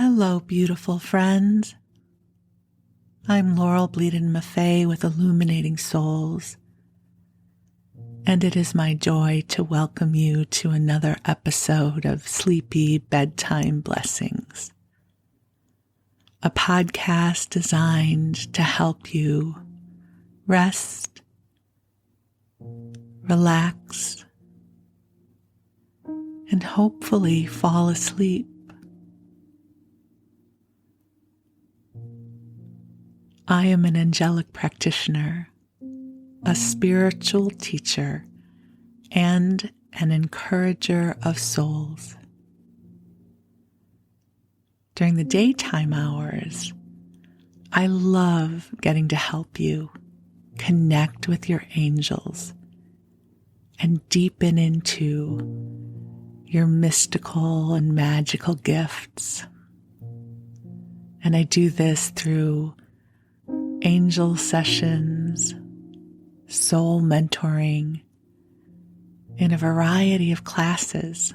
Hello, beautiful friends. I'm Laurel Bleadon-Maffei with Illuminating Souls, and it is my joy to welcome you to another episode of Sleepy Bedtime Blessings, a podcast designed to help you rest, relax, and hopefully fall asleep. I am an angelic practitioner, a spiritual teacher, and an encourager of souls. During the daytime hours, I love getting to help you connect with your angels and deepen into your mystical and magical gifts. And I do this through angel sessions, soul mentoring, in a variety of classes.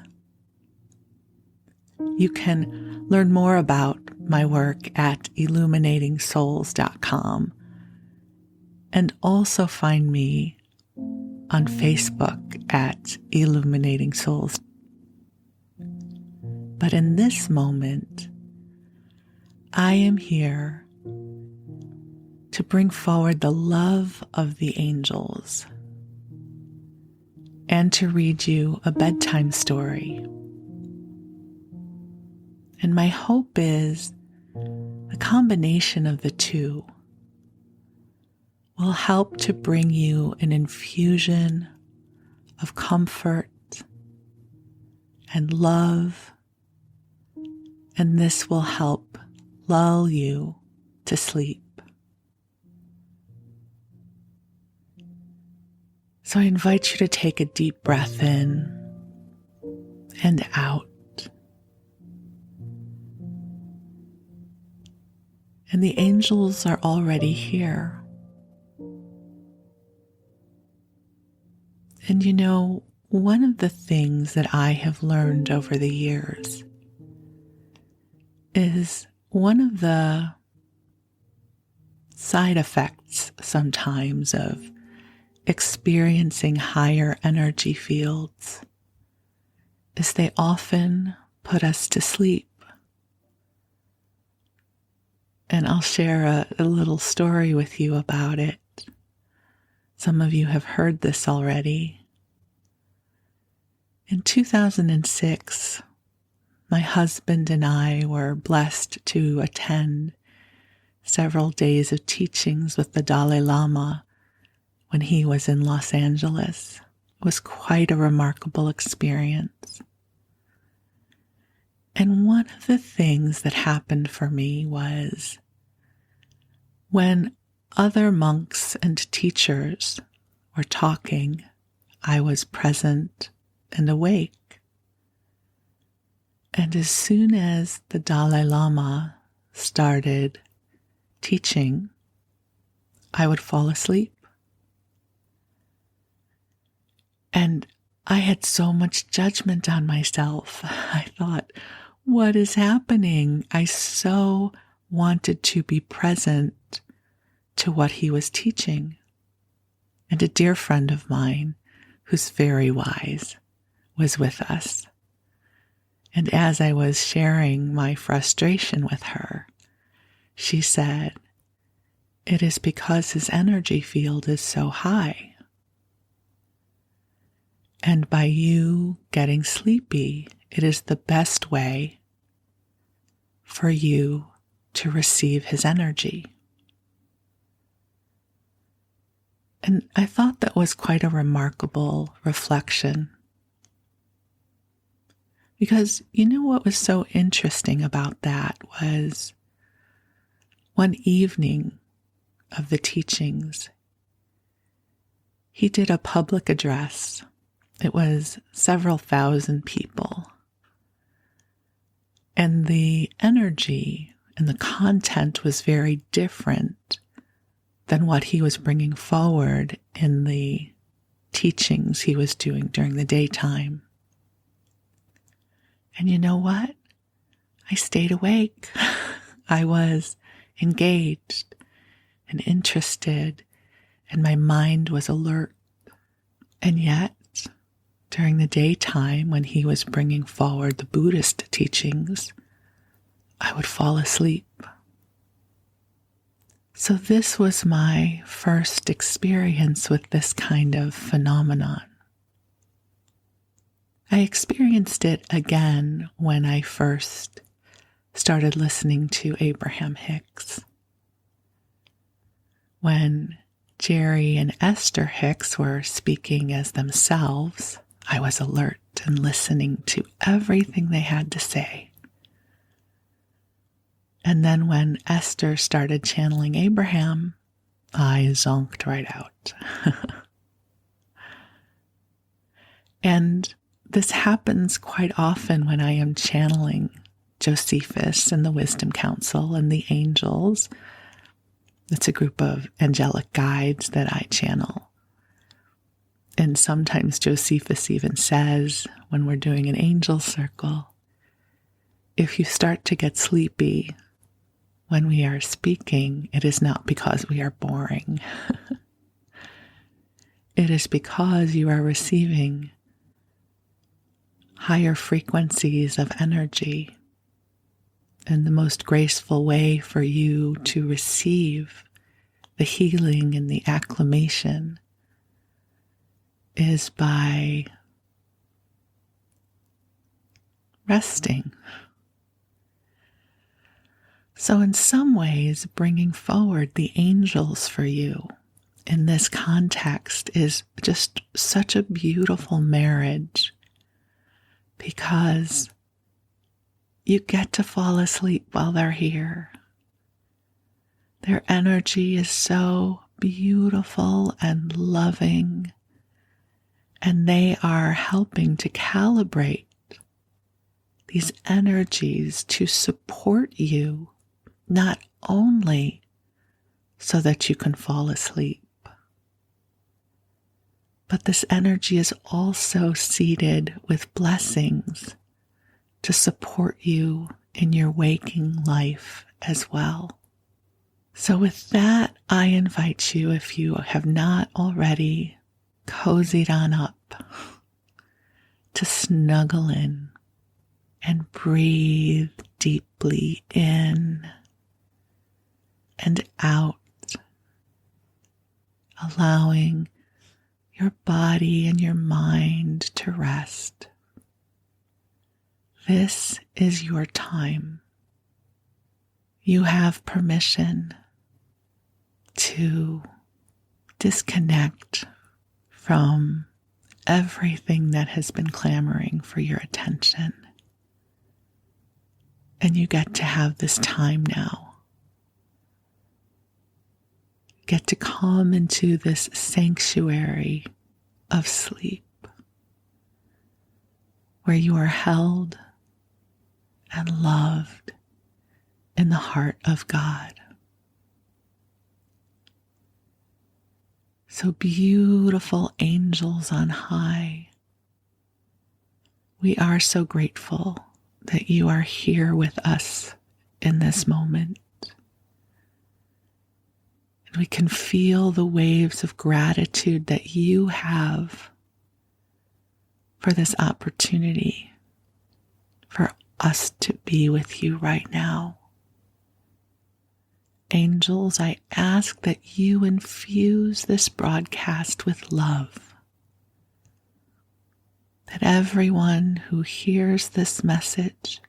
You can learn more about my work at illuminatingsouls.com and also find me on Facebook at Illuminating Souls. But in this moment, I am here to bring forward the love of the angels and to read you a bedtime story. And my hope is the combination of the two will help to bring you an infusion of comfort and love, and this will help lull you to sleep. So I invite you to take a deep breath in and out. And the angels are already here. And you know, one of the things that I have learned over the years is one of the side effects sometimes of experiencing higher energy fields is they often put us to sleep. And I'll share a little story with you about it. Some of you have heard this already. In 2006, my husband and I were blessed to attend several days of teachings with the Dalai Lama when he was in Los Angeles. It was quite a remarkable experience. And one of the things that happened for me was when other monks and teachers were talking, I was present and awake. And as soon as the Dalai Lama started teaching, I would fall asleep. And I had so much judgment on myself. I thought, what is happening? I so wanted to be present to what he was teaching. And a dear friend of mine, who's very wise, was with us. And as I was sharing my frustration with her, she said, "It is because his energy field is so high. And by you getting sleepy, it is the best way for you to receive his energy." And I thought that was quite a remarkable reflection. Because you know what was so interesting about that was one evening of the teachings, he did a public address. It was several thousand people. And the energy and the content was very different than what he was bringing forward in the teachings he was doing during the daytime. And you know what? I stayed awake. I was engaged and interested, and my mind was alert. And yet, during the daytime, when he was bringing forward the Buddhist teachings, I would fall asleep. So this was my first experience with this kind of phenomenon. I experienced it again when I first started listening to Abraham Hicks. When Jerry and Esther Hicks were speaking as themselves, I was alert and listening to everything they had to say. And then when Esther started channeling Abraham, I zonked right out. And this happens quite often when I am channeling Josephus and the Wisdom Council and the angels. It's a group of angelic guides that I channel. And sometimes Josephus even says, when we're doing an angel circle, if you start to get sleepy when we are speaking, it is not because we are boring. It is because you are receiving higher frequencies of energy. And the most graceful way for you to receive the healing and the acclimation is by resting. So in some ways, bringing forward the angels for you in this context is just such a beautiful marriage, because you get to fall asleep while they're here. Their energy is so beautiful and loving, and they are helping to calibrate these energies to support you, not only so that you can fall asleep, but this energy is also seeded with blessings to support you in your waking life as well. So with that, I invite you, if you have not already cozied on up, to snuggle in and breathe deeply in and out, allowing your body and your mind to rest. This is your time. You have permission to disconnect from everything that has been clamoring for your attention. And you get to have this time now. Get to come into this sanctuary of sleep where you are held and loved in the heart of God. So beautiful angels on high, we are so grateful that you are here with us in this moment. And we can feel the waves of gratitude that you have for this opportunity for us to be with you right now. Angels, I ask that you infuse this broadcast with love, that everyone who hears this message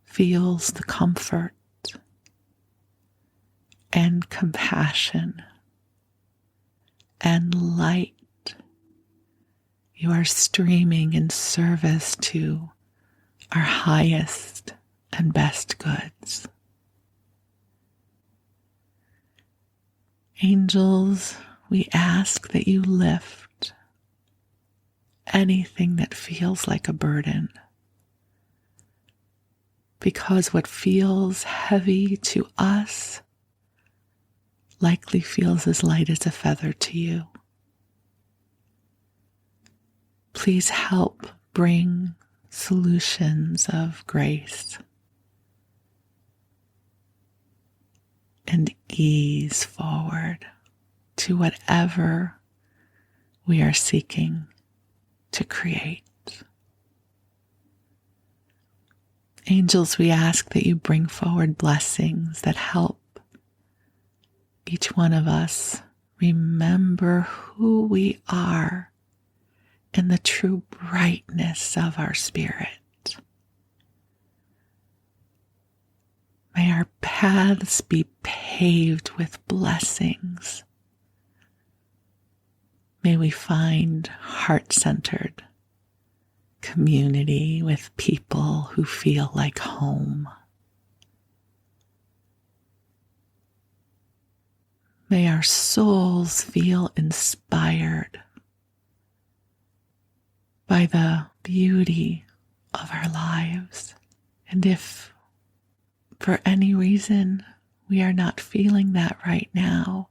feels the comfort and compassion and light you are streaming in service to our highest and best goods. Angels, we ask that you lift anything that feels like a burden, because what feels heavy to us likely feels as light as a feather to you. Please help bring solutions of grace and ease forward to whatever we are seeking to create. Angels, we ask that you bring forward blessings that help each one of us remember who we are in the true brightness of our spirit. May our paths be paved with blessings. May we find heart-centered community with people who feel like home. May our souls feel inspired by the beauty of our lives. And if for any reason we are not feeling that right now,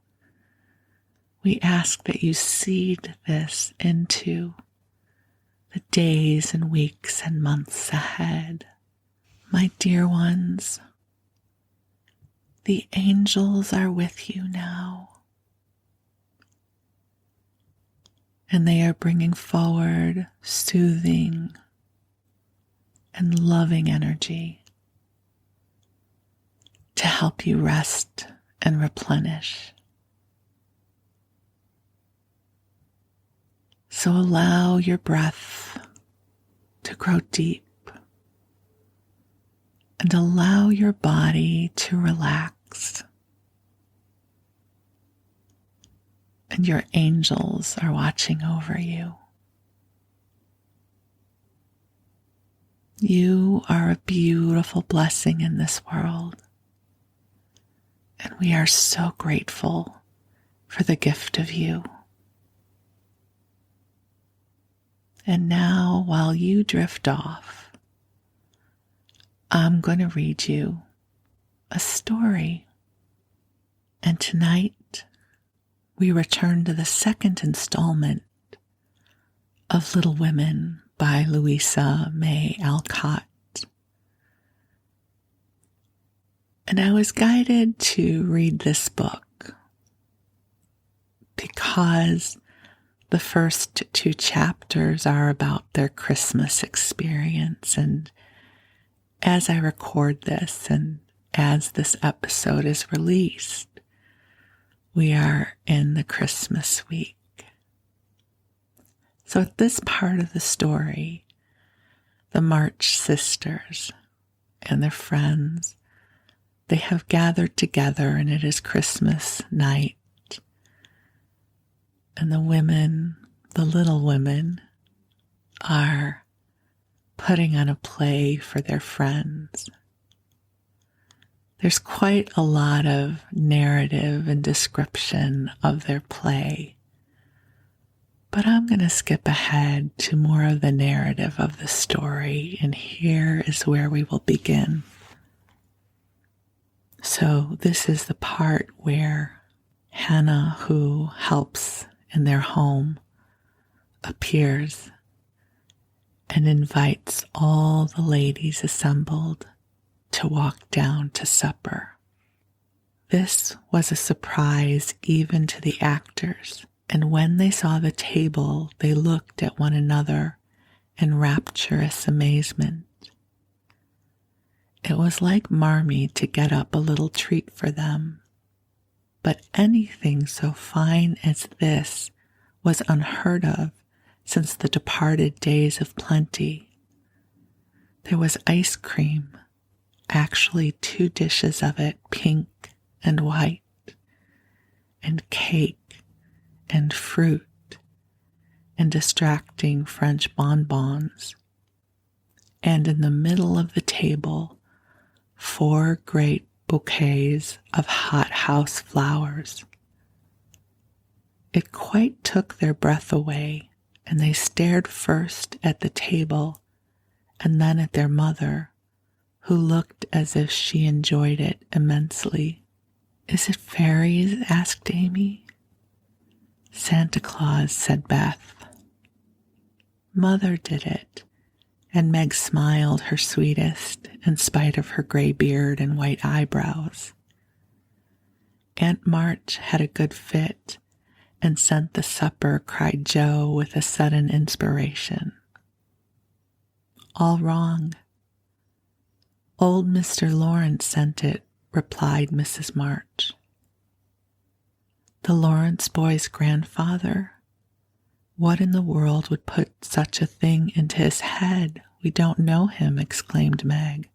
we ask that you seed this into the days and weeks and months ahead. My dear ones, the angels are with you now, and they are bringing forward soothing and loving energy to help you rest and replenish. So allow your breath to grow deep and allow your body to relax. And your angels are watching over you. You are a beautiful blessing in this world, and we are so grateful for the gift of you. And now, while you drift off, I'm going to read you a story. And tonight, we return to the second installment of Little Women by Louisa May Alcott. And I was guided to read this book because the first 2 chapters are about their Christmas experience. And as I record this and as this episode is released, we are in the Christmas week. So at this part of the story, the March sisters and their friends, they have gathered together, and it is Christmas night. And the women, the little women, are putting on a play for their friends. There's quite a lot of narrative and description of their play, but I'm going to skip ahead to more of the narrative of the story, and here is where we will begin. So this is the part where Hannah, who helps in their home, appears and invites all the ladies assembled to walk down to supper. This was a surprise even to the actors, and when they saw the table, they looked at one another in rapturous amazement. It was like Marmee to get up a little treat for them, but anything so fine as this was unheard of since the departed days of plenty. There was ice cream, actually 2 dishes of it, pink and white, and cake and fruit and distracting French bonbons. And in the middle of the table, 4 great bouquets of hothouse flowers. It quite took their breath away, and they stared first at the table and then at their mother, who looked as if she enjoyed it immensely. "Is it fairies?" asked Amy. "Santa Claus," said Beth. "Mother did it," and Meg smiled her sweetest in spite of her gray beard and white eyebrows. Aunt March had a good fit and sent the supper, cried Joe with a sudden inspiration. All wrong. Old Mr. Lawrence sent it, replied Mrs. March. The Lawrence boy's grandfather? What in the world would put such a thing into his head? We don't know him, exclaimed Meg.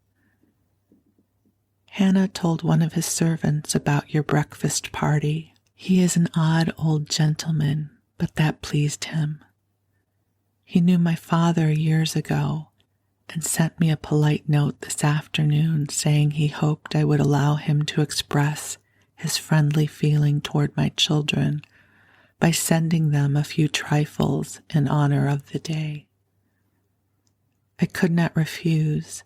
Hannah told one of his servants about your breakfast party. He is an odd old gentleman, but that pleased him. He knew my father years ago and sent me a polite note this afternoon saying he hoped I would allow him to express his friendly feeling toward my children by sending them a few trifles in honor of the day. I could not refuse,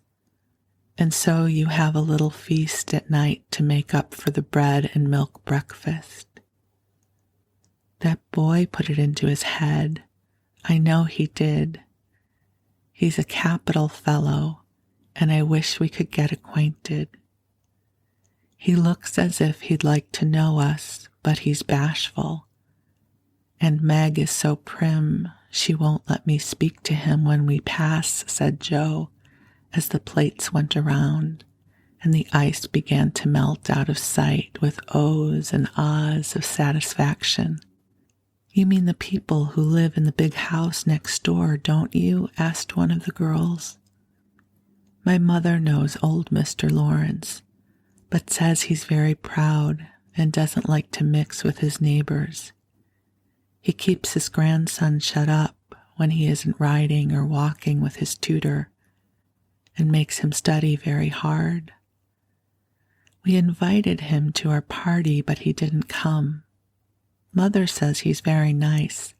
and so you have a little feast at night to make up for the bread and milk breakfast. That boy put it into his head. I know he did. He's a capital fellow, and I wish we could get acquainted. He looks as if he'd like to know us, but he's bashful. And Meg is so prim, she won't let me speak to him when we pass, said Joe, as the plates went around, and the ice began to melt out of sight with ohs and ahs of satisfaction. You mean the people who live in the big house next door, don't you? Asked one of the girls. My mother knows old Mr. Lawrence, but says he's very proud and doesn't like to mix with his neighbors. He keeps his grandson shut up when he isn't riding or walking with his tutor, and makes him study very hard. We invited him to our party, but he didn't come. Mother says he's very nice,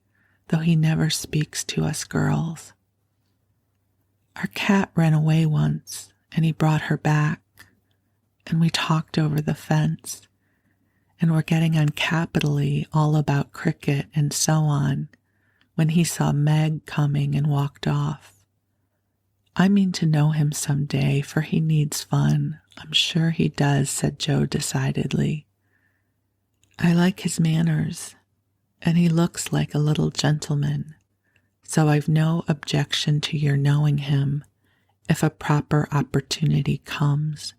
though he never speaks to us girls. Our cat ran away once, and he brought her back, and we talked over the fence, and were getting on capitally all about cricket and so on, when he saw Meg coming and walked off. I mean to know him some day, for he needs fun. I'm sure he does, said Joe decidedly. I like his manners, and he looks like a little gentleman, so I've no objection to your knowing him if a proper opportunity comes.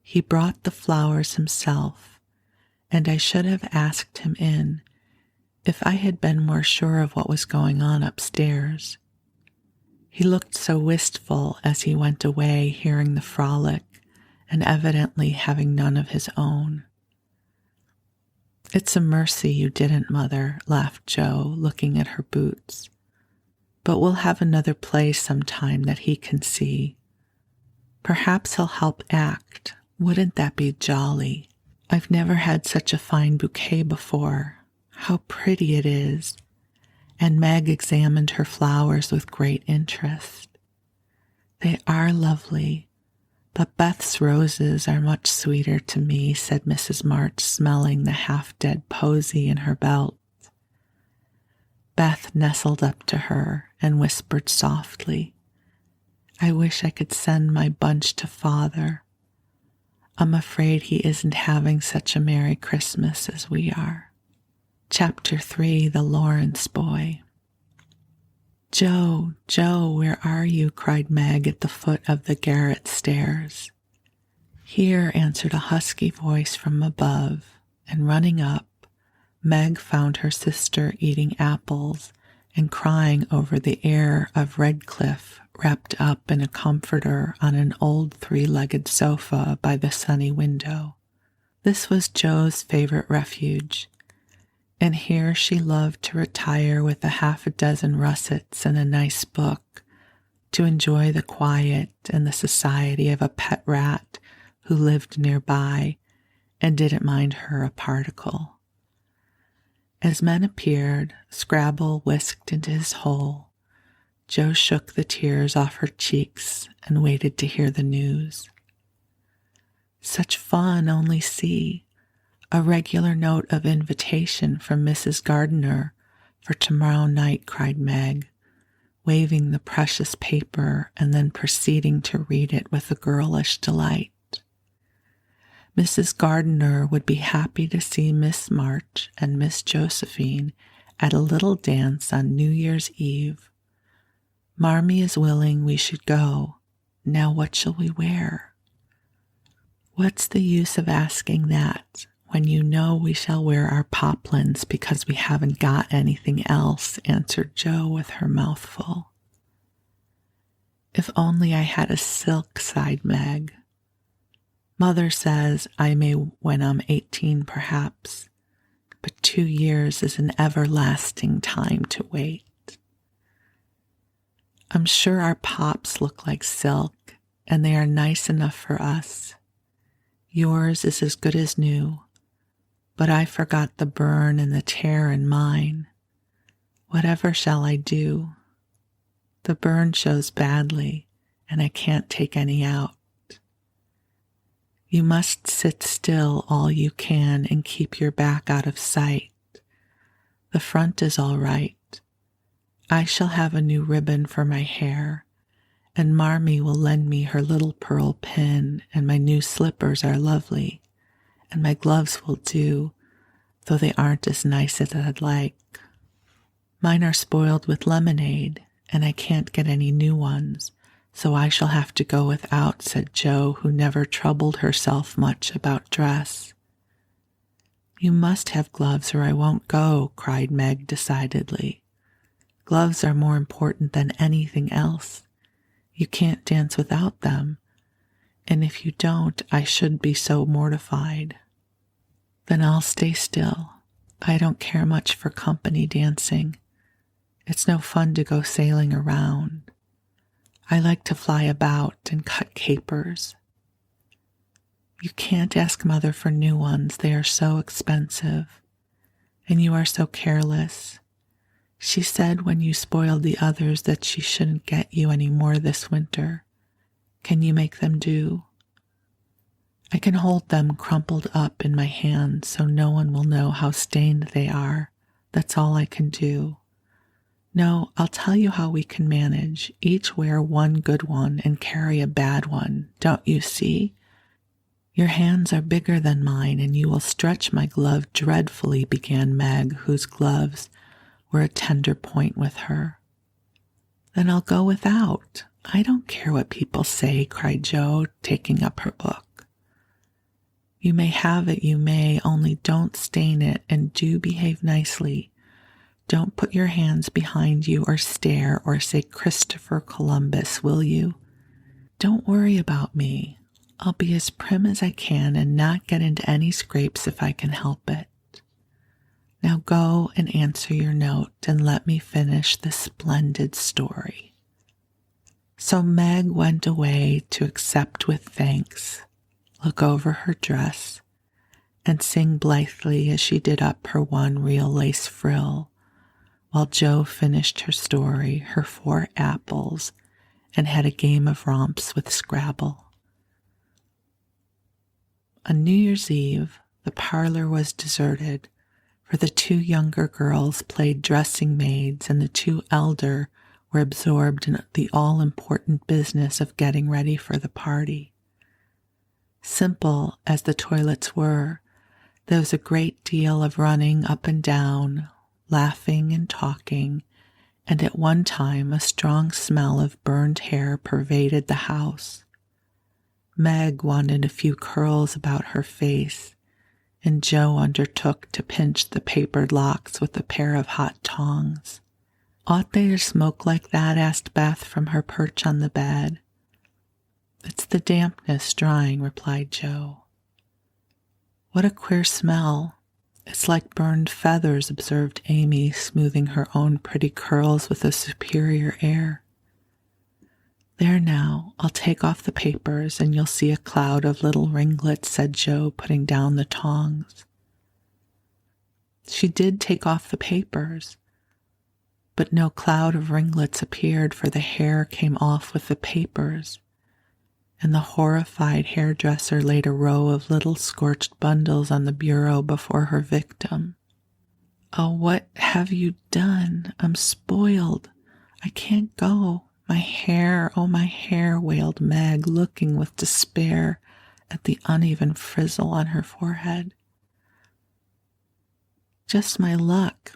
He brought the flowers himself, and I should have asked him in if I had been more sure of what was going on upstairs. He looked so wistful as he went away, hearing the frolic and evidently having none of his own. It's a mercy you didn't, Mother, laughed Joe, looking at her boots. But we'll have another play sometime that he can see. Perhaps he'll help act. Wouldn't that be jolly? I've never had such a fine bouquet before. How pretty it is. And Meg examined her flowers with great interest. They are lovely, but Beth's roses are much sweeter to me, said Mrs. March, smelling the half-dead posy in her belt. Beth nestled up to her and whispered softly, I wish I could send my bunch to Father. I'm afraid he isn't having such a Merry Christmas as we are. Chapter 3, The Lawrence Boy. Joe, Joe, where are you? Cried Meg at the foot of the garret stairs. Here, answered a husky voice from above, and running up, Meg found her sister eating apples and crying over the heir of Redcliffe wrapped up in a comforter on an old three-legged sofa by the sunny window. This was Joe's favorite refuge, and here she loved to retire with a half a dozen russets and a nice book to enjoy the quiet and the society of a pet rat who lived nearby and didn't mind her a particle. As men appeared, Scrabble whisked into his hole. Joe shook the tears off her cheeks and waited to hear the news. Such fun, only see. A regular note of invitation from Mrs. Gardiner for tomorrow night, cried Meg, waving the precious paper and then proceeding to read it with a girlish delight. Mrs. Gardiner would be happy to see Miss March and Miss Josephine at a little dance on New Year's Eve. Marmee is willing we should go. Now what shall we wear? What's the use of asking that when you know we shall wear our poplins because we haven't got anything else, answered Jo with her mouth full. If only I had a silk, sighed Meg. Mother says I may when I'm 18 perhaps, but 2 years is an everlasting time to wait. I'm sure our pops look like silk, and they are nice enough for us. Yours is as good as new, but I forgot the burn and the tear in mine. Whatever shall I do? The burn shows badly, and I can't take any out. You must sit still all you can and keep your back out of sight. The front is all right. I shall have a new ribbon for my hair, and Marmee will lend me her little pearl pin, and my new slippers are lovely, and my gloves will do, though they aren't as nice as I'd like. Mine are spoiled with lemonade, and I can't get any new ones, so I shall have to go without, said Jo, who never troubled herself much about dress. You must have gloves or I won't go, cried Meg decidedly. Gloves are more important than anything else. You can't dance without them, and if you don't, I should be so mortified. Then I'll stay still. I don't care much for company dancing. It's no fun to go sailing around. I like to fly about and cut capers. You can't ask Mother for new ones. They are so expensive. And you are so careless. She said when you spoiled the others that she shouldn't get you any more this winter. Can you make them do? I can hold them crumpled up in my hand so no one will know how stained they are. That's all I can do. No, I'll tell you how we can manage. Each wear one good one and carry a bad one. Don't you see? Your hands are bigger than mine and you will stretch my glove dreadfully, began Meg, whose gloves were a tender point with her. Then I'll go without. I don't care what people say, cried Jo, taking up her book. You may have it, you may, only don't stain it and do behave nicely. Don't put your hands behind you or stare or say Christopher Columbus, will you? Don't worry about me. I'll be as prim as I can and not get into any scrapes if I can help it. Now go and answer your note and let me finish this splendid story. So Meg went away to accept with thanks, look over her dress, and sing blithely as she did up her one real lace frill, while Jo finished her story, her 4 apples, and had a game of romps with Scrabble. On New Year's Eve, the parlor was deserted, for the 2 younger girls played dressing maids and the 2 elder were absorbed in the all-important business of getting ready for the party. Simple as the toilets were, there was a great deal of running up and down, laughing and talking, and at one time a strong smell of burned hair pervaded the house. Meg wanted a few curls about her face, and Jo undertook to pinch the papered locks with a pair of hot tongs. Ought they to smoke like that? Asked Beth from her perch on the bed. It's the dampness drying, replied Jo. What a queer smell. It's like burned feathers, observed Amy, smoothing her own pretty curls with a superior air. There now, I'll take off the papers and you'll see a cloud of little ringlets, said Jo, putting down the tongs. She did take off the papers, but no cloud of ringlets appeared, for the hair came off with the papers, and the horrified hairdresser laid a row of little scorched bundles on the bureau before her victim. Oh, what have you done? I'm spoiled. I can't go. My hair, oh, my hair, wailed Meg, looking with despair at the uneven frizzle on her forehead. Just my luck.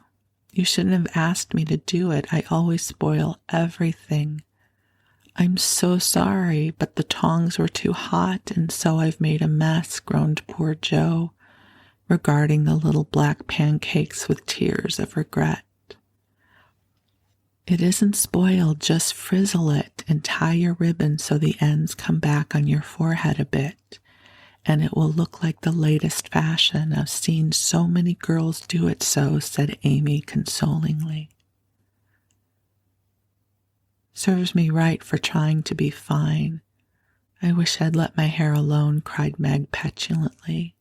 You shouldn't have asked me to do it. I always spoil everything. I'm so sorry, but the tongs were too hot, and so I've made a mess, groaned poor Joe, regarding the little black pancakes with tears of regret. It isn't spoiled, just frizzle it and tie your ribbon so the ends come back on your forehead a bit, and it will look like the latest fashion. I've seen so many girls do it so, said Amy consolingly. Serves me right for trying to be fine. I wish I'd let my hair alone, cried Meg petulantly.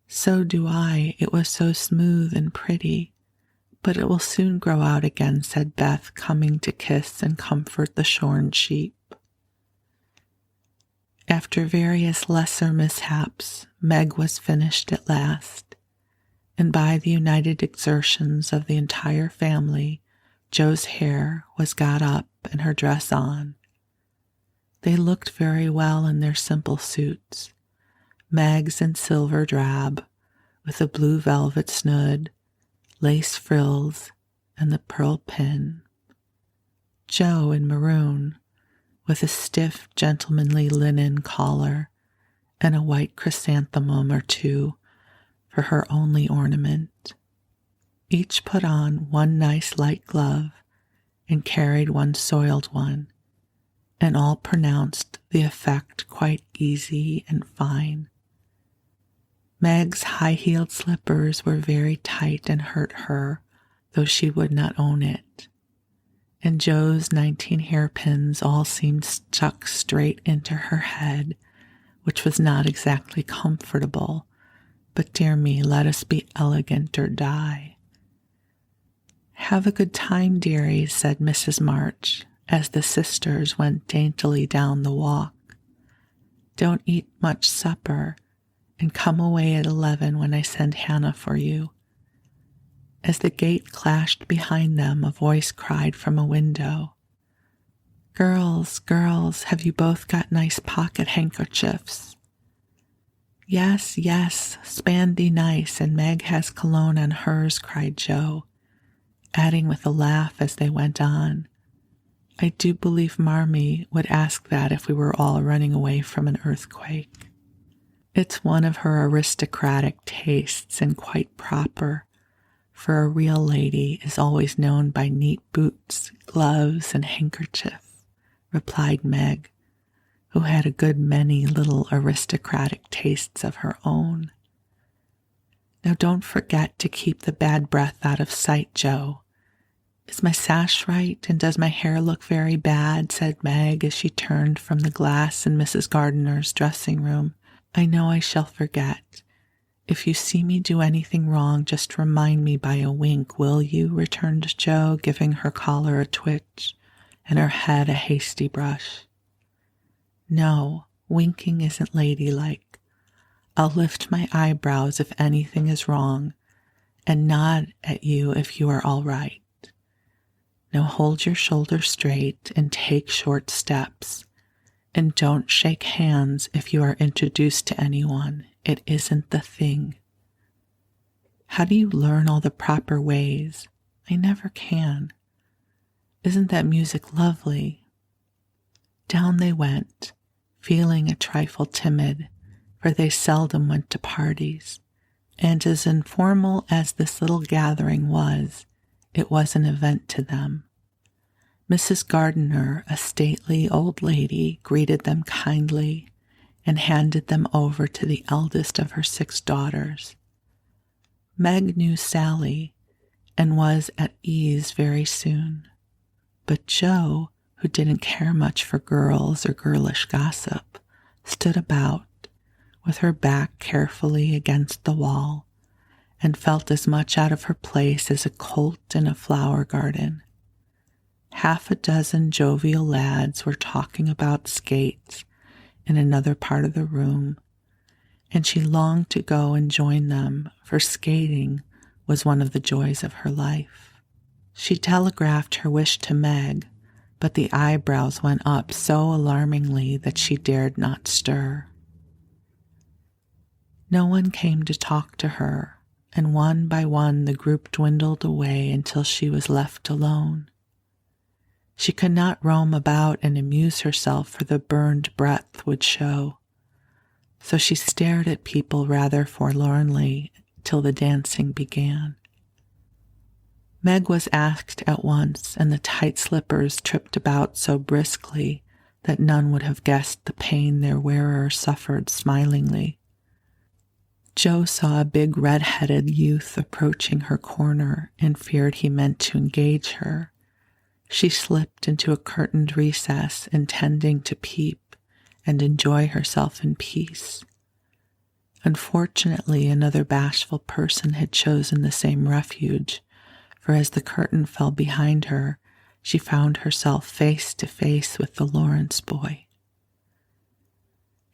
So do I. It was so smooth and pretty. But it will soon grow out again, said Beth, coming to kiss and comfort the shorn sheep. After various lesser mishaps, Meg was finished at last, and by the united exertions of the entire family, Joe's hair was got up and her dress on. They looked very well in their simple suits, Meg's in silver drab, with a blue velvet snood, lace frills, and the pearl pin. Joe in maroon, with a stiff, gentlemanly linen collar and a white chrysanthemum or two for her only ornament. Each put on one nice light glove and carried one soiled one, and all pronounced the effect quite easy and fine. Meg's high-heeled slippers were very tight and hurt her, though she would not own it, and Joe's 19 hairpins all seemed stuck straight into her head, which was not exactly comfortable, but dear me, let us be elegant or die. Have a good time, dearies, said Mrs. March, as the sisters went daintily down the walk. Don't eat much supper, and come away at 11 when I send Hannah for you. As the gate clashed behind them, a voice cried from a window, Girls, girls, have you both got nice pocket handkerchiefs? Yes, yes, spandy nice, and Meg has cologne on hers, cried Joe, adding with a laugh as they went on, I do believe Marmee would ask that if we were all running away from an earthquake. It's one of her aristocratic tastes and quite proper, for a real lady is always known by neat boots, gloves, and handkerchief, replied Meg, who had a good many little aristocratic tastes of her own. Now don't forget to keep the bad breath out of sight, Joe. Is my sash right, and does my hair look very bad? Said Meg as she turned from the glass in Mrs. Gardiner's dressing room. I know I shall forget. If you see me do anything wrong, just remind me by a wink, will you? Returned Joe, giving her collar a twitch and her head a hasty brush. No, winking isn't ladylike. I'll lift my eyebrows if anything is wrong, and nod at you if you are all right. Now hold your shoulders straight and take short steps, and don't shake hands if you are introduced to anyone. It isn't the thing. How do you learn all the proper ways? I never can. Isn't that music lovely? Down they went, feeling a trifle timid, for they seldom went to parties, and as informal as this little gathering was, it was an event to them. Mrs. Gardiner, a stately old lady, greeted them kindly and handed them over to the eldest of her 6 daughters. Meg knew Sally and was at ease very soon, but Joe, who didn't care much for girls or girlish gossip, stood about, with her back carefully against the wall, and felt as much out of her place as a colt in a flower garden. Half a dozen jovial lads were talking about skates in another part of the room, and she longed to go and join them, for skating was one of the joys of her life. She telegraphed her wish to Meg, but the eyebrows went up so alarmingly that she dared not stir. No one came to talk to her, and one by one the group dwindled away until she was left alone. She could not roam about and amuse herself, for the burned breath would show. So she stared at people rather forlornly till the dancing began. Meg was asked at once, and the tight slippers tripped about so briskly that none would have guessed the pain their wearer suffered smilingly. Jo saw a big red-headed youth approaching her corner and feared he meant to engage her. She slipped into a curtained recess, intending to peep and enjoy herself in peace. Unfortunately, another bashful person had chosen the same refuge, for as the curtain fell behind her, she found herself face to face with the Lawrence boy.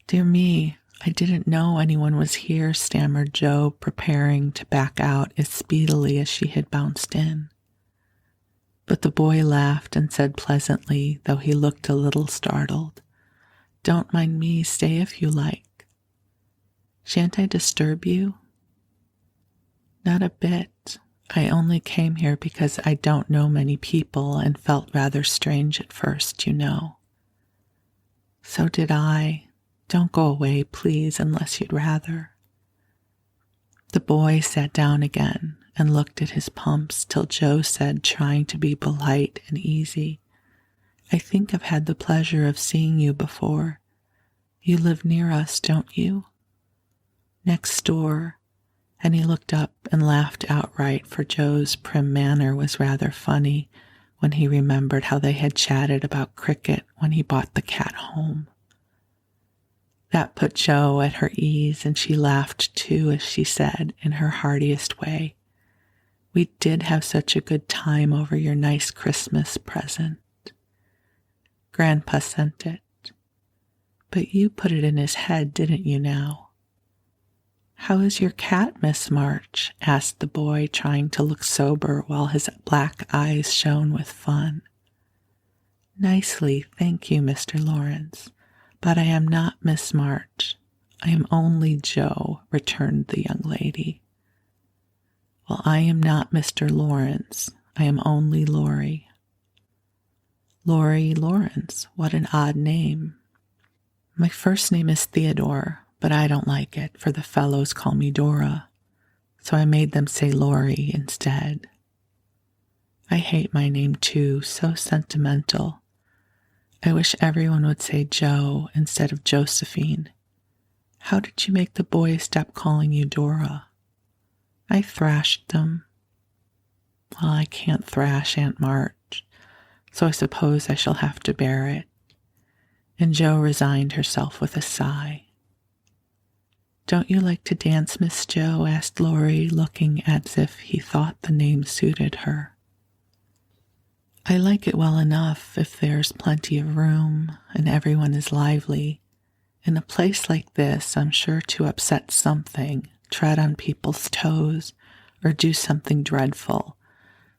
"Dear me, I didn't know anyone was here," stammered Jo, preparing to back out as speedily as she had bounced in. But the boy laughed and said pleasantly, though he looked a little startled, "Don't mind me, stay if you like." "Shan't I disturb you?" "Not a bit. I only came here because I don't know many people and felt rather strange at first, you know." "So did I. Don't go away, please, unless you'd rather." The boy sat down again and looked at his pumps till Jo said, trying to be polite and easy, "I think I've had the pleasure of seeing you before. You live near us, don't you?" "Next door," and he looked up and laughed outright, for Jo's prim manner was rather funny when he remembered how they had chatted about cricket when he bought the cat home. That put Jo at her ease, and she laughed too as she said, in her heartiest way, "We did have such a good time over your nice Christmas present. Grandpa sent it. But you put it in his head, didn't you now?" "How is your cat, Miss March?" asked the boy, trying to look sober while his black eyes shone with fun. "Nicely, thank you, Mr. Lawrence. But I am not Miss March. I am only Jo," returned the young lady. "Well, I am not Mr. Lawrence. I am only Laurie." "Laurie Lawrence, what an odd name." "My first name is Theodore, but I don't like it, for the fellows call me Dora, so I made them say Laurie instead. I hate my name too, so sentimental. I wish everyone would say Jo instead of Josephine. How did you make the boys stop calling you Dora?" "I thrashed them." "Well, I can't thrash Aunt March, so I suppose I shall have to bear it." And Jo resigned herself with a sigh. "Don't you like to dance, Miss Jo?" asked Laurie, looking as if he thought the name suited her. "I like it well enough if there's plenty of room and everyone is lively. In a place like this, I'm sure to upset something, tread on people's toes, or do something dreadful,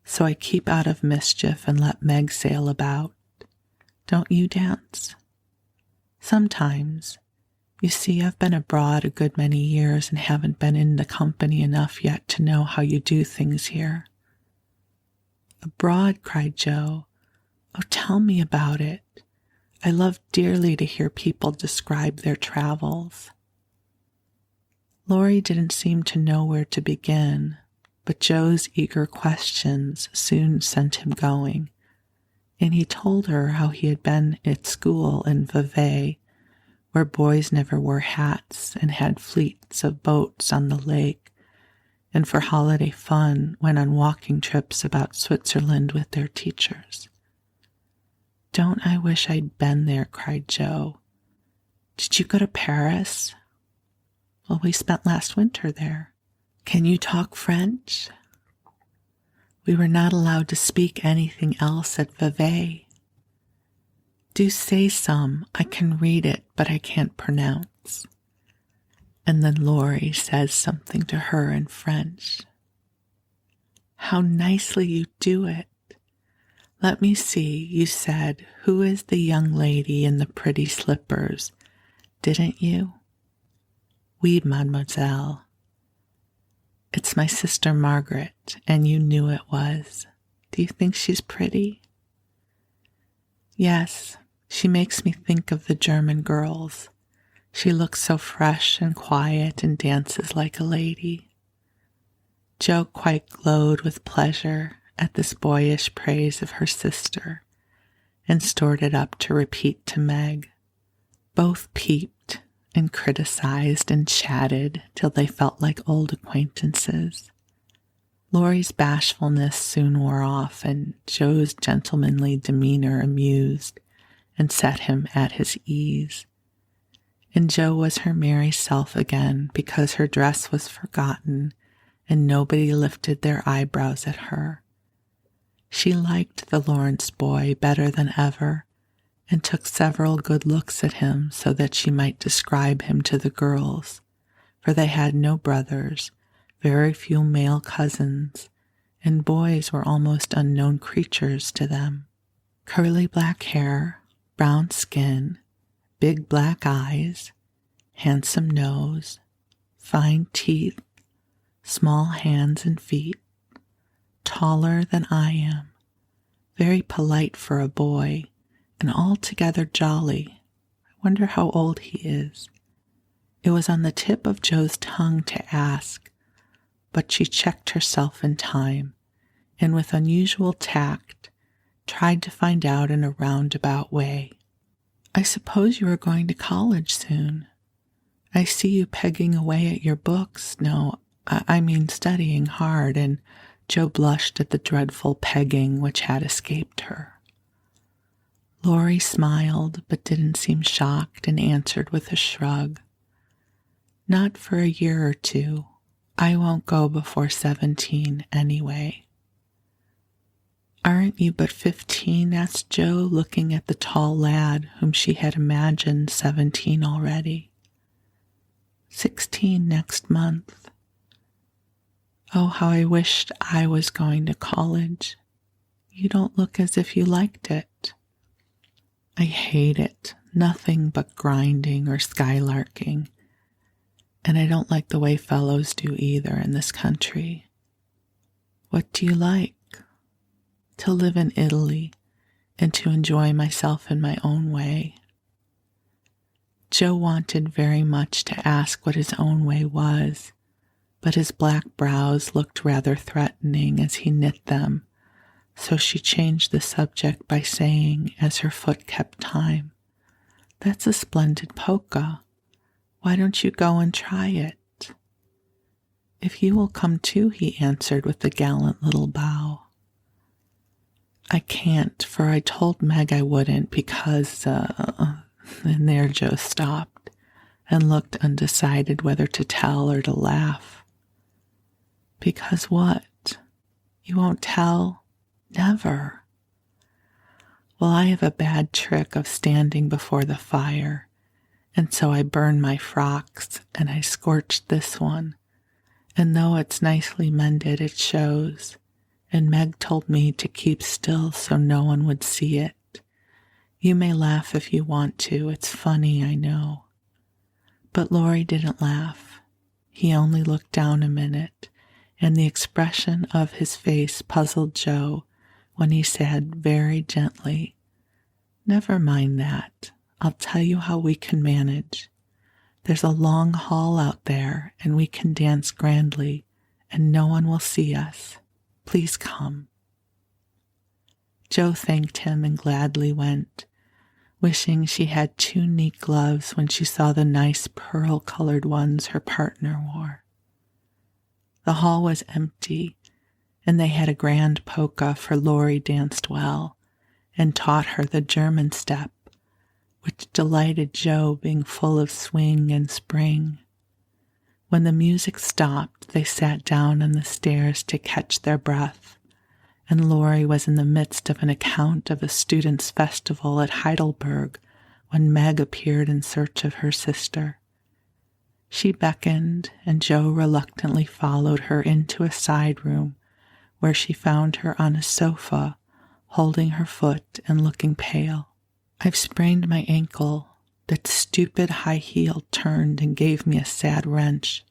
so I keep out of mischief and let Meg sail about. Don't you dance?" "Sometimes. You see, I've been abroad a good many years and haven't been in the company enough yet to know how you do things here." "Abroad?" cried Jo. "Oh, tell me about it. I love dearly to hear people describe their travels." Laurie didn't seem to know where to begin, but Jo's eager questions soon sent him going, and he told her how he had been at school in Vevey, where boys never wore hats and had fleets of boats on the lake, and for holiday fun went on walking trips about Switzerland with their teachers. "Don't I wish I'd been there," cried Jo. "Did you go to Paris?" "Well, we spent last winter there." "Can you talk French?" "We were not allowed to speak anything else at Vevey." "Do say some. I can read it, but I can't pronounce." And then Laurie says something to her in French. "How nicely you do it. Let me see, you said, 'Who is the young lady in the pretty slippers?' Didn't you?" Oui, mademoiselle. It's my sister Margaret, and you knew it was. Do you think she's pretty? Yes, she makes me think of the German girls. She looks so fresh and quiet and dances like a lady. Jo quite glowed with pleasure at this boyish praise of her sister and stored it up to repeat to Meg. Both peeped and criticized and chatted till they felt like old acquaintances. Laurie's bashfulness soon wore off, and Jo's gentlemanly demeanor amused and set him at his ease. And Jo was her merry self again because her dress was forgotten and nobody lifted their eyebrows at her. She liked the Lawrence boy better than ever and took several good looks at him so that she might describe him to the girls, for they had no brothers, very few male cousins, and boys were almost unknown creatures to them. Curly black hair, brown skin, big black eyes, handsome nose, fine teeth, small hands and feet, taller than I am, very polite for a boy, and altogether jolly. I wonder how old he is. It was on the tip of Jo's tongue to ask, but she checked herself in time, and with unusual tact, tried to find out in a roundabout way. I suppose you are going to college soon. I see you pegging away at your books. No, I mean studying hard, and Jo blushed at the dreadful pegging which had escaped her. Laurie smiled, but didn't seem shocked, and answered with a shrug. Not for a year or two. I won't go before 17 anyway. Aren't you but 15? Asked Jo, looking at the tall lad whom she had imagined 17 already. 16 next month. Oh, how I wished I was going to college. You don't look as if you liked it. I hate it. Nothing but grinding or skylarking. And I don't like the way fellows do either in this country. What do you like? To live in Italy and to enjoy myself in my own way. Jo wanted very much to ask what his own way was, but his black brows looked rather threatening as he knit them, so she changed the subject by saying, as her foot kept time, "That's a splendid polka. Why don't you go and try it?" "If you will come too," he answered with a gallant little bow. "I can't, for I told Meg I wouldn't because, And there Jo stopped and looked undecided whether to tell or to laugh. "Because what? You won't tell? Never." "Well, I have a bad trick of standing before the fire, and so I burn my frocks, and I scorched this one, and though it's nicely mended, it shows, and Meg told me to keep still so no one would see it. You may laugh if you want to, it's funny, I know." But Laurie didn't laugh. He only looked down a minute, and the expression of his face puzzled Jo when he said very gently, "Never mind that. I'll tell you how we can manage. There's a long hall out there, and we can dance grandly, and no one will see us. Please come." Jo thanked him and gladly went, wishing she had 2 neat gloves when she saw the nice pearl-colored ones her partner wore. The hall was empty, and they had a grand polka, for Laurie danced well, and taught her the German step, which delighted Jo, being full of swing and spring. When the music stopped, they sat down on the stairs to catch their breath, and Laurie was in the midst of an account of a students' festival at Heidelberg when Meg appeared in search of her sister. She beckoned, and Jo reluctantly followed her into a side room where she found her on a sofa, holding her foot and looking pale. "I've sprained my ankle. That stupid high heel turned and gave me a sad wrench.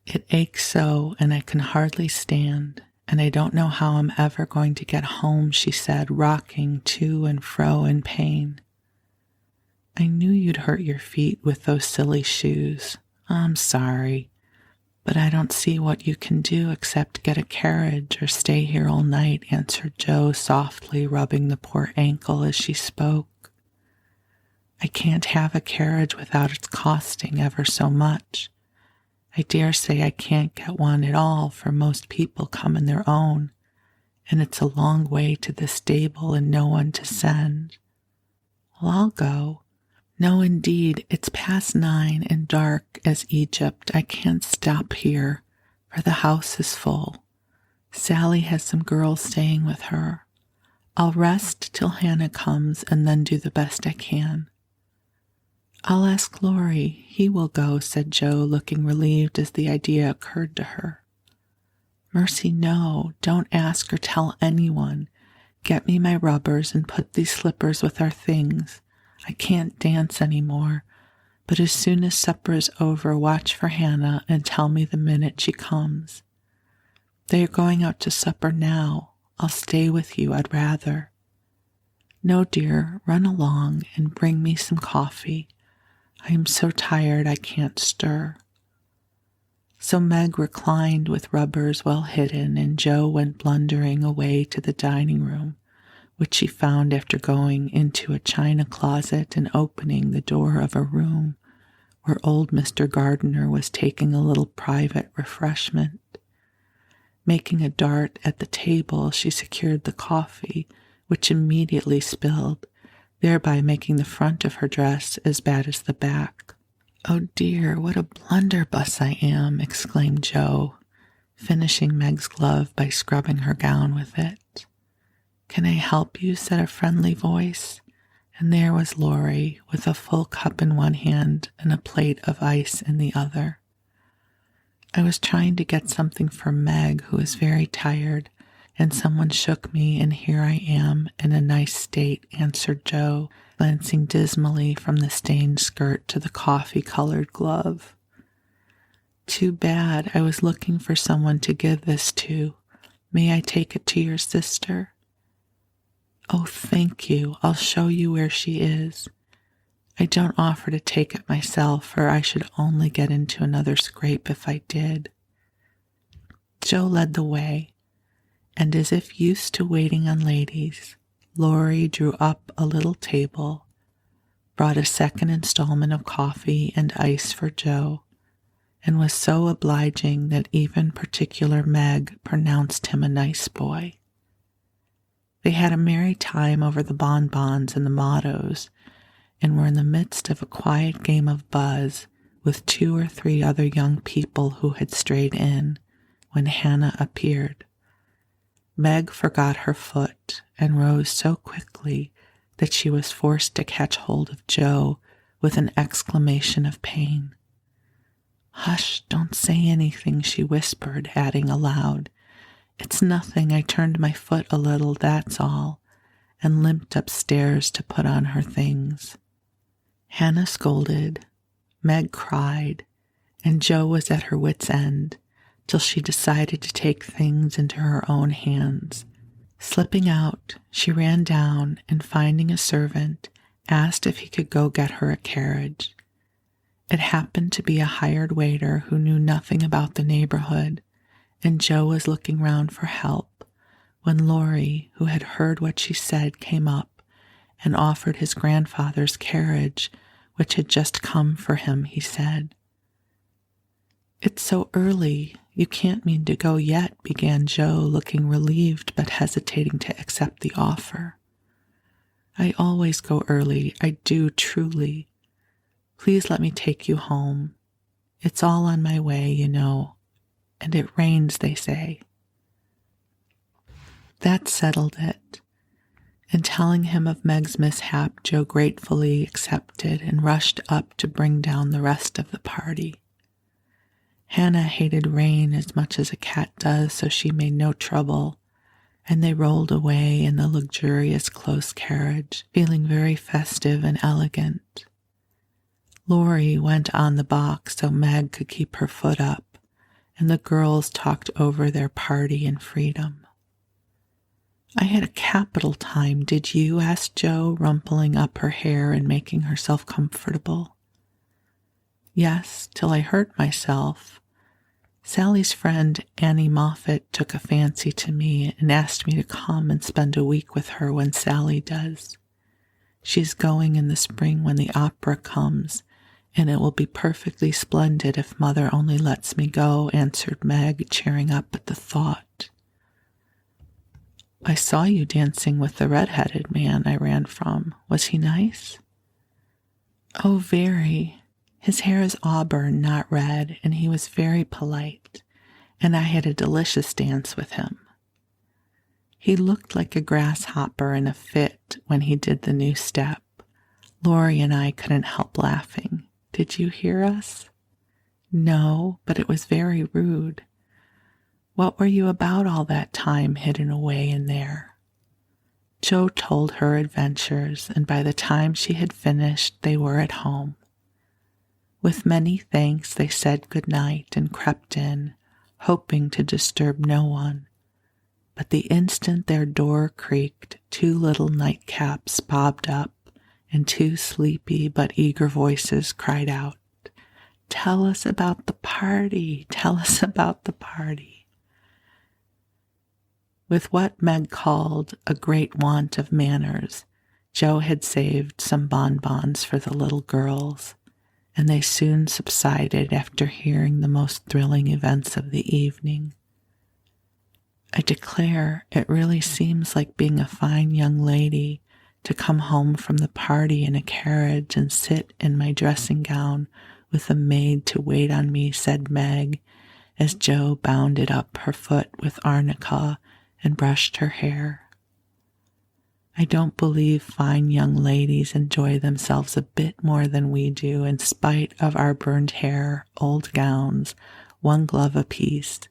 It aches so, and I can hardly stand, and I don't know how I'm ever going to get home, she said, rocking to and fro in pain. I knew you'd hurt your feet with those silly shoes. I'm sorry, but I don't see what you can do except get a carriage or stay here all night, answered Joe softly, rubbing the poor ankle as she spoke. I can't have a carriage without its costing ever so much. I dare say I can't get one at all, for most people come in their own, and it's a long way to the stable and no one to send. Well, I'll go. No, indeed, it's past 9 and dark as Egypt. I can't stop here, for the house is full. Sally has some girls staying with her. I'll rest till Hannah comes and then do the best I can. I'll ask Laurie. He will go, said Joe, looking relieved as the idea occurred to her. Mercy, no, don't ask or tell anyone. Get me my rubbers and put these slippers with our things. I can't dance any more, but as soon as supper is over, watch for Hannah and tell me the minute she comes. They are going out to supper now. I'll stay with you, I'd rather. No, dear, run along and bring me some coffee. I am so tired I can't stir. So Meg reclined with rubbers well hidden, and Joe went blundering away to the dining room, which she found after going into a china closet and opening the door of a room where old Mr. Gardiner was taking a little private refreshment. Making a dart at the table, she secured the coffee, which immediately spilled, thereby making the front of her dress as bad as the back. Oh dear, what a blunderbuss I am, exclaimed Joe, finishing Meg's glove by scrubbing her gown with it. Can I help you? Said a friendly voice, and there was Laurie with a full cup in one hand and a plate of ice in the other. I was trying to get something for Meg, who is very tired, and someone shook me, and here I am in a nice state, answered Joe, glancing dismally from the stained skirt to the coffee-colored glove. Too bad. I was looking for someone to give this to. May I take it to your sister? Oh, thank you. I'll show you where she is. I don't offer to take it myself, for I should only get into another scrape if I did. Joe led the way, and as if used to waiting on ladies, Laurie drew up a little table, brought a second installment of coffee and ice for Joe, and was so obliging that even particular Meg pronounced him a nice boy. They had a merry time over the bonbons and the mottos, and were in the midst of a quiet game of buzz with 2 or 3 other young people who had strayed in, when Hannah appeared. Meg forgot her foot and rose so quickly that she was forced to catch hold of Joe with an exclamation of pain. Hush, don't say anything, she whispered, adding aloud, It's nothing, I turned my foot a little, that's all, and limped upstairs to put on her things. Hannah scolded, Meg cried, and Joe was at her wit's end, till she decided to take things into her own hands. Slipping out, she ran down and, finding a servant, asked if he could go get her a carriage. It happened to be a hired waiter who knew nothing about the neighborhood, and Joe was looking round for help when Laurie, who had heard what she said, came up and offered his grandfather's carriage, which had just come for him, he said. It's so early. You can't mean to go yet, began Joe, looking relieved but hesitating to accept the offer. I always go early, I do truly. Please let me take you home. It's all on my way, you know, and it rains, they say. That settled it, and telling him of Meg's mishap, Joe gratefully accepted and rushed up to bring down the rest of the party. Hannah hated rain as much as a cat does, so she made no trouble, and they rolled away in the luxurious close carriage, feeling very festive and elegant. Lori went on the box so Meg could keep her foot up, and the girls talked over their party and freedom. I had a capital time, did you? Asked Jo, rumpling up her hair and making herself comfortable. Yes, till I hurt myself. Sally's friend Annie Moffat took a fancy to me and asked me to come and spend a week with her when Sally does. She's going in the spring when the opera comes, and it will be perfectly splendid if Mother only lets me go, answered Meg, cheering up at the thought. I saw you dancing with the red-headed man I ran from. Was he nice? Oh, very. His hair is auburn, not red, and he was very polite, and I had a delicious dance with him. He looked like a grasshopper in a fit when he did the new step. Lori and I couldn't help laughing. Did you hear us? No, but it was very rude. What were you about all that time hidden away in there? Jo told her adventures, and by the time she had finished, they were at home. With many thanks, they said good night and crept in, hoping to disturb no one. But the instant their door creaked, 2 little nightcaps bobbed up, and 2 sleepy but eager voices cried out, "Tell us about the party! Tell us about the party!" With what Meg called a great want of manners, Jo had saved some bonbons for the little girls, and they soon subsided after hearing the most thrilling events of the evening. I declare, it really seems like being a fine young lady to come home from the party in a carriage and sit in my dressing gown with a maid to wait on me, said Meg, as Jo bounded up her foot with arnica and brushed her hair. I don't believe fine young ladies enjoy themselves a bit more than we do, in spite of our burned hair, old gowns, 1 glove apiece,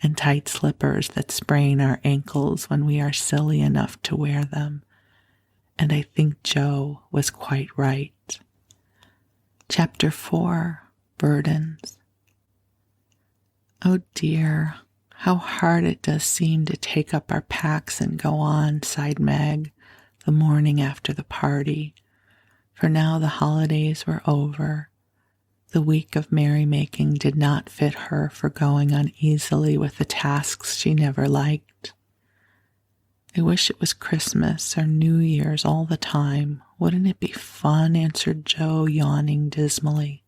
and tight slippers that sprain our ankles when we are silly enough to wear them. And I think Jo was quite right. Chapter 4, Burdens. Oh dear, how hard it does seem to take up our packs and go on, sighed Meg, the morning after the party, for now the holidays were over. The week of merrymaking did not fit her for going uneasily with the tasks she never liked. I wish it was Christmas or New Year's all the time. Wouldn't it be fun? Answered Jo, yawning dismally.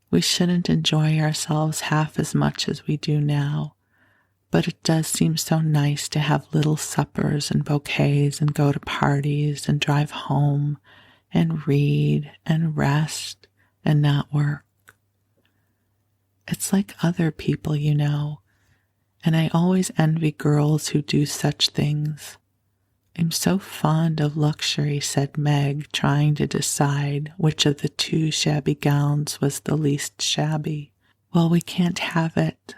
We shouldn't enjoy ourselves half as much as we do now, but it does seem so nice to have little suppers and bouquets and go to parties and drive home and read and rest and not work. It's like other people, you know, and I always envy girls who do such things. I'm so fond of luxury, said Meg, trying to decide which of the 2 shabby gowns was the least shabby. Well, we can't have it,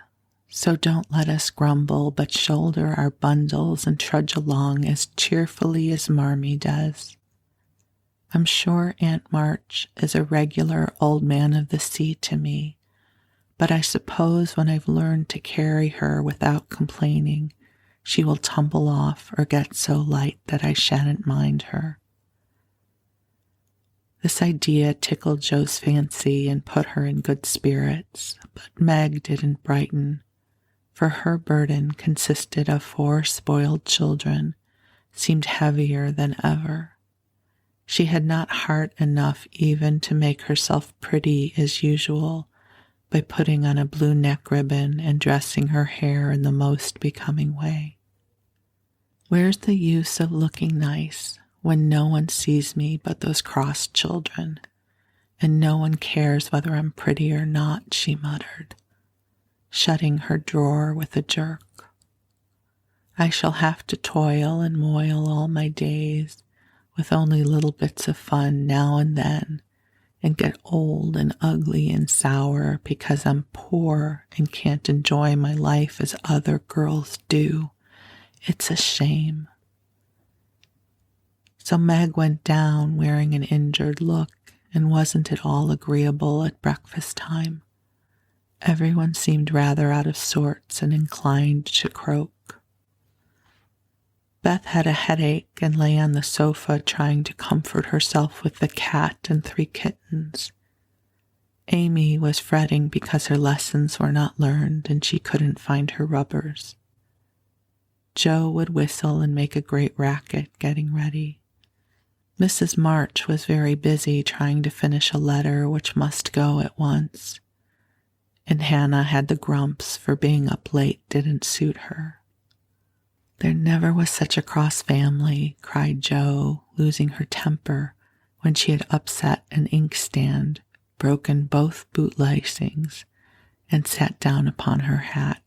so don't let us grumble, but shoulder our bundles and trudge along as cheerfully as Marmee does. I'm sure Aunt March is a regular old man of the sea to me, but I suppose when I've learned to carry her without complaining, she will tumble off or get so light that I shan't mind her. This idea tickled Jo's fancy and put her in good spirits, but Meg didn't brighten, for her burden consisted of 4 spoiled children, seemed heavier than ever. She had not heart enough even to make herself pretty as usual by putting on a blue neck ribbon and dressing her hair in the most becoming way. Where's the use of looking nice when no one sees me but those cross children, and no one cares whether I'm pretty or not, she muttered, shutting her drawer with a jerk. I shall have to toil and moil all my days, with only little bits of fun now and then, and get old and ugly and sour because I'm poor and can't enjoy my life as other girls do. It's a shame. So Meg went down wearing an injured look and wasn't at all agreeable at breakfast time. Everyone seemed rather out of sorts and inclined to croak. Beth had a headache and lay on the sofa trying to comfort herself with the cat and 3 kittens. Amy was fretting because her lessons were not learned and she couldn't find her rubbers. Joe would whistle and make a great racket getting ready. Mrs. March was very busy trying to finish a letter which must go at once, and Hannah had the grumps for being up late didn't suit her. There never was such a cross family, cried Joe, losing her temper when she had upset an inkstand, broken both bootlasings, and sat down upon her hat.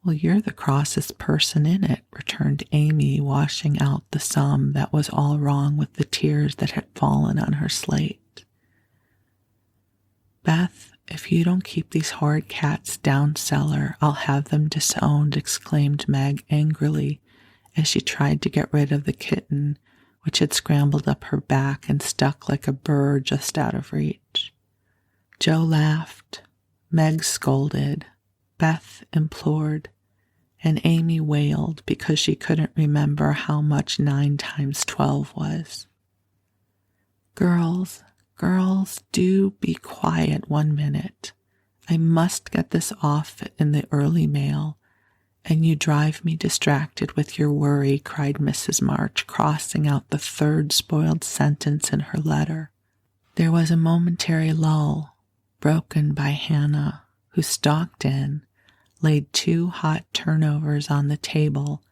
Well, you're the crossest person in it, returned Amy, washing out the sum that was all wrong with the tears that had fallen on her slate. Beth, if you don't keep these horrid cats down cellar, I'll have them disowned, exclaimed Meg angrily as she tried to get rid of the kitten, which had scrambled up her back and stuck like a burr just out of reach. Joe laughed, Meg scolded, Beth implored, and Amy wailed because she couldn't remember how much 9 times 12 was. Girls, do be quiet 1 minute. I must get this off in the early mail, and you drive me distracted with your worry, cried Mrs. March, crossing out the 3rd spoiled sentence in her letter. There was a momentary lull, broken by Hannah, who stalked in, laid 2 hot turnovers on the table,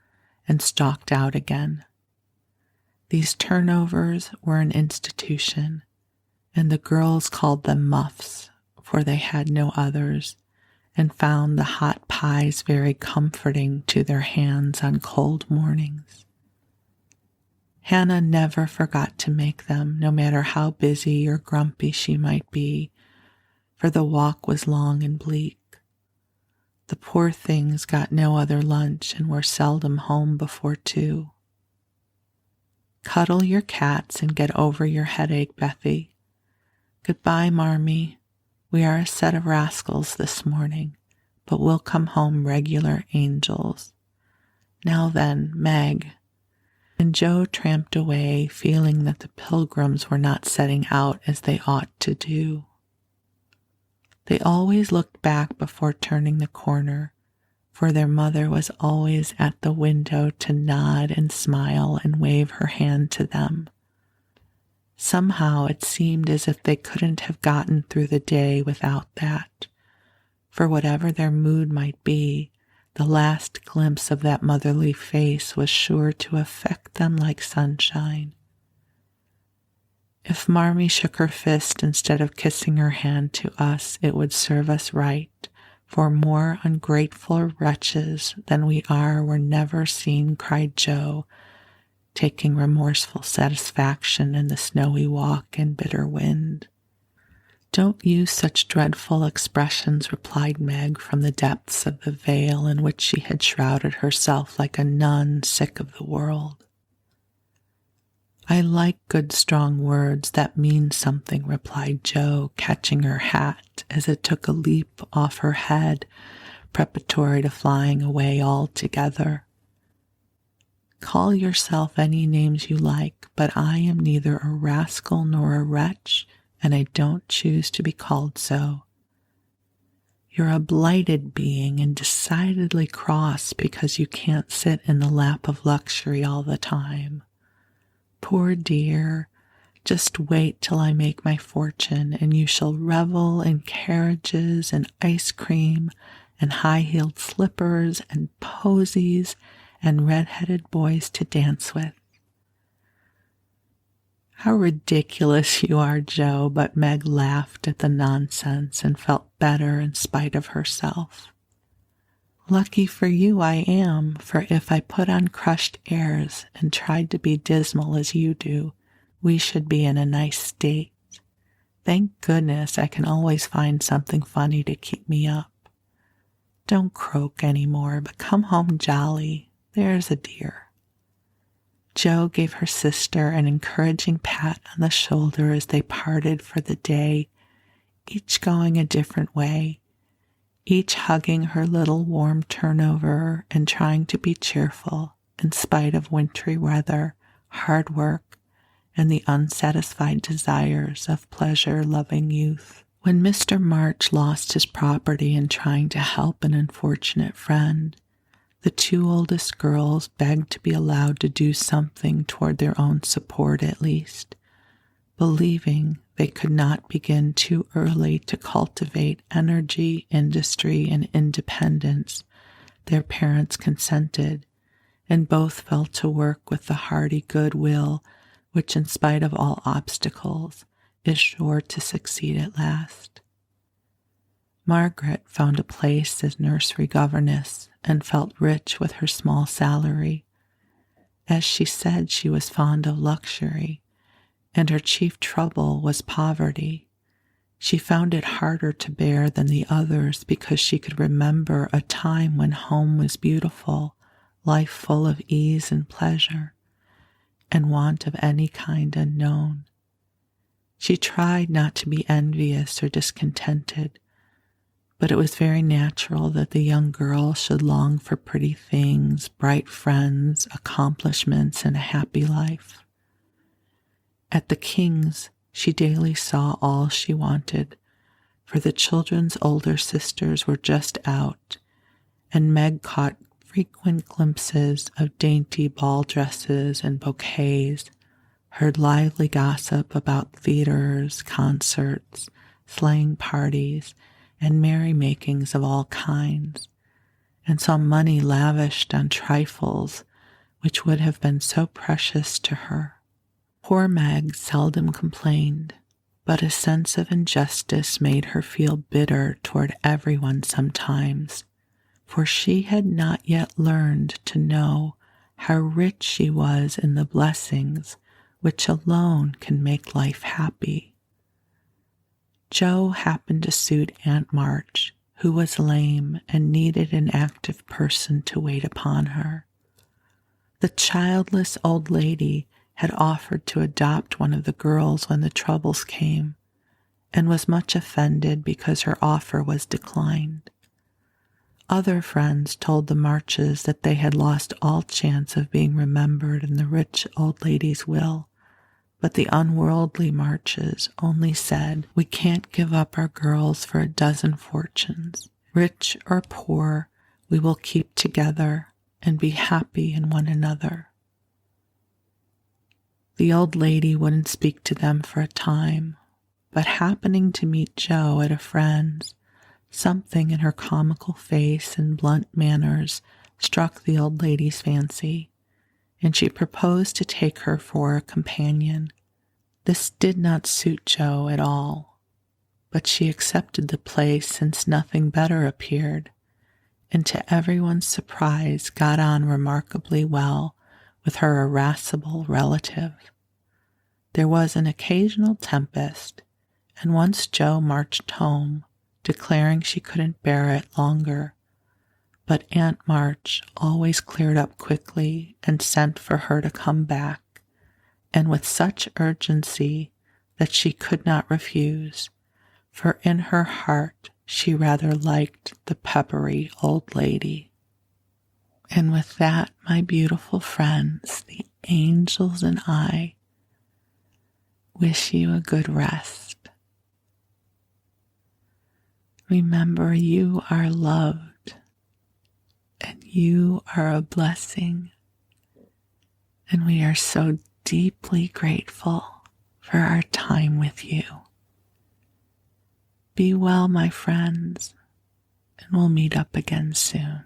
and stalked out again. These turnovers were an institution, and the girls called them muffs, for they had no others, and found the hot pies very comforting to their hands on cold mornings. Hannah never forgot to make them, no matter how busy or grumpy she might be, for the walk was long and bleak. The poor things got no other lunch and were seldom home before 2. Cuddle your cats and get over your headache, Bethy. Goodbye, Marmee. We are a set of rascals this morning, but we'll come home regular angels. Now then, Meg. And Joe tramped away, feeling that the pilgrims were not setting out as they ought to do. They always looked back before turning the corner, for their mother was always at the window to nod and smile and wave her hand to them. Somehow it seemed as if they couldn't have gotten through the day without that, for whatever their mood might be, the last glimpse of that motherly face was sure to affect them like sunshine. If Marmee shook her fist instead of kissing her hand to us, it would serve us right, for more ungrateful wretches than we are were never seen, cried Joe, taking remorseful satisfaction in the snowy walk and bitter wind. Don't use such dreadful expressions, replied Meg from the depths of the veil in which she had shrouded herself like a nun sick of the world. I like good strong words that mean something, replied Joe, catching her hat as it took a leap off her head, preparatory to flying away altogether. Call yourself any names you like, but I am neither a rascal nor a wretch, and I don't choose to be called so. You're a blighted being and decidedly cross because you can't sit in the lap of luxury all the time. Poor dear, just wait till I make my fortune, and you shall revel in carriages and ice cream and high-heeled slippers and posies and red-headed boys to dance with. How ridiculous you are, Joe, but Meg laughed at the nonsense and felt better in spite of herself. Lucky for you I am, for if I put on crushed airs and tried to be dismal as you do, we should be in a nice state. Thank goodness I can always find something funny to keep me up. Don't croak any more, but come home jolly, there's a dear. Jo gave her sister an encouraging pat on the shoulder as they parted for the day, each going a different way, each hugging her little warm turnover and trying to be cheerful in spite of wintry weather, hard work, and the unsatisfied desires of pleasure-loving youth. When Mr. March lost his property in trying to help an unfortunate friend, the two oldest girls begged to be allowed to do something toward their own support at least, believing they could not begin too early to cultivate energy, industry, and independence. Their parents consented, and both fell to work with the hearty goodwill which, in spite of all obstacles, is sure to succeed at last. Margaret found a place as nursery governess and felt rich with her small salary. As she said, she was fond of luxury, and her chief trouble was poverty. She found it harder to bear than the others because she could remember a time when home was beautiful, life full of ease and pleasure, and want of any kind unknown. She tried not to be envious or discontented, but it was very natural that the young girl should long for pretty things, bright friends, accomplishments, and a happy life. At the King's, she daily saw all she wanted, for the children's older sisters were just out, and Meg caught frequent glimpses of dainty ball dresses and bouquets, heard lively gossip about theaters, concerts, sleighing parties, and merrymakings of all kinds, and saw money lavished on trifles which would have been so precious to her. Poor Meg seldom complained, but a sense of injustice made her feel bitter toward everyone sometimes, for she had not yet learned to know how rich she was in the blessings which alone can make life happy. Jo happened to suit Aunt March, who was lame and needed an active person to wait upon her. The childless old lady had offered to adopt one of the girls when the troubles came, and was much offended because her offer was declined. Other friends told the Marches that they had lost all chance of being remembered in the rich old lady's will, but the unworldly Marches only said, "We can't give up our girls for a dozen fortunes. Rich or poor, we will keep together and be happy in one another." The old lady wouldn't speak to them for a time, but happening to meet Jo at a friend's, something in her comical face and blunt manners struck the old lady's fancy, and she proposed to take her for a companion. This did not suit Jo at all, but she accepted the place since nothing better appeared, and to everyone's surprise got on remarkably well with her irascible relative. There was an occasional tempest, and once Jo marched home, declaring she couldn't bear it longer, but Aunt March always cleared up quickly and sent for her to come back, and with such urgency that she could not refuse, for in her heart she rather liked the peppery old lady. And with that, my beautiful friends, the angels and I wish you a good rest. Remember, you are loved, and you are a blessing, and we are so deeply grateful for our time with you. Be well, my friends, and we'll meet up again soon.